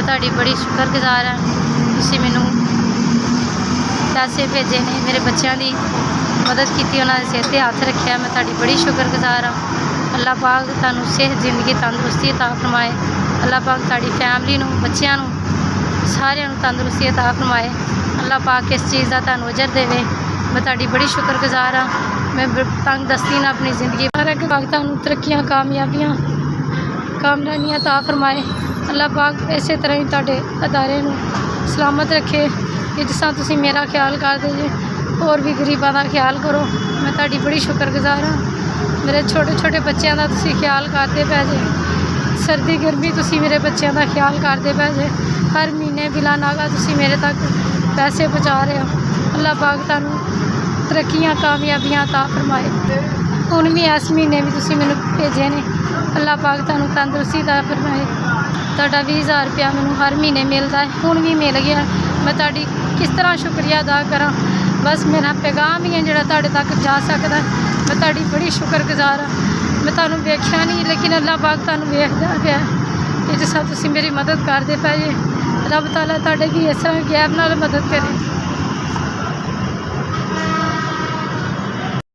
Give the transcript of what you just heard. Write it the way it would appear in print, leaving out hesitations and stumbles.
ਤੁਹਾਡੀ ਬੜੀ ਸ਼ੁਕਰਗੁਜ਼ਾਰ ਹਾਂ। ਤੁਸੀਂ ਮੈਨੂੰ ਪੈਸੇ ਭੇਜੇ ਨੇ, ਮੇਰੇ ਬੱਚਿਆਂ ਦੀ ਮਦਦ ਕੀਤੀ, ਉਹਨਾਂ ਦੇ ਸਿਰ 'ਤੇ ਹੱਥ ਰੱਖਿਆ। ਮੈਂ ਤੁਹਾਡੀ ਬੜੀ ਸ਼ੁਕਰਗੁਜ਼ਾਰ ਹਾਂ। ਅੱਲਾਹ ਪਾਕ ਤੁਹਾਨੂੰ ਸਿਹਤ, ਜ਼ਿੰਦਗੀ, ਤੰਦਰੁਸਤੀ ਅਤਾ ਫਰਮਾਏ। ਅੱਲਾਹ ਪਾਕ ਤੁਹਾਡੀ ਫੈਮਿਲੀ ਨੂੰ, ਬੱਚਿਆਂ ਨੂੰ, ਸਾਰਿਆਂ ਨੂੰ ਤੰਦਰੁਸਤੀ ਅਤਾ ਫਰਮਾਏ। ਅੱਲਾਹ ਪਾਕ ਇਸ ਚੀਜ਼ ਦਾ ਤੁਹਾਨੂੰ ਅਜਰ ਦੇਵੇ। मैं ਤੁਹਾਡੀ बड़ी शुक्रगुजार हाँ। मैं तंग दस्ती ना अपनी ज़िंदगी पाक ਤੁਹਾਨੂੰ तरक्कियां कामयाबियां कामयाबियां अता फरमाए। अल्लाह पाक इस तरह ही ਤੁਹਾਡੇ अदारे ਨੂੰ सलामत रखे कि जिस तरह तुसीं मेरा ख्याल करदे जे होर भी गरीबां दा ख्याल करो। मैं ਤੁਹਾਡੀ बड़ी शुक्रगुजार हाँ। मेरे छोटे छोटे बच्चों का तुसीं ख्याल करते पै जे, सर्दी गर्मी तुसीं मेरे बच्चों का ख्याल करते पै जे। हर महीने बिला नागा तुसीं मेरे तक पैसे पहुँचा रहे हो। अल्लाह पाक तुहानूं तरक्कियां कामयाबियां अता फरमाए। हुण भी इस महीने भी तुसीं मैनूं भेजे ने। अल्लाह पाक तुहानूं तंदरुस्ती अता फरमाए। तुहाडा 20,000 रुपया मैनूं हर महीने मिलता है, हुण भी मिल गया। मैं तुहाडी किस तरह शुक्रिया अदा करा। बस मेरा पैगाम ही है जिहड़ा तुहाडे तक जा सकदा। मैं तुहाडी बड़ी शुक्रगुजार हाँ। मैं तुहानूं वेखिया नहीं, लेकिन अल्लाह पाक तुहानूं वेखदा पिया कि जिस तरह तुसीं मेरी मदद करदे पए जे। रब ताला तुहाडे भी इस तरह गैब नाल मदद करे।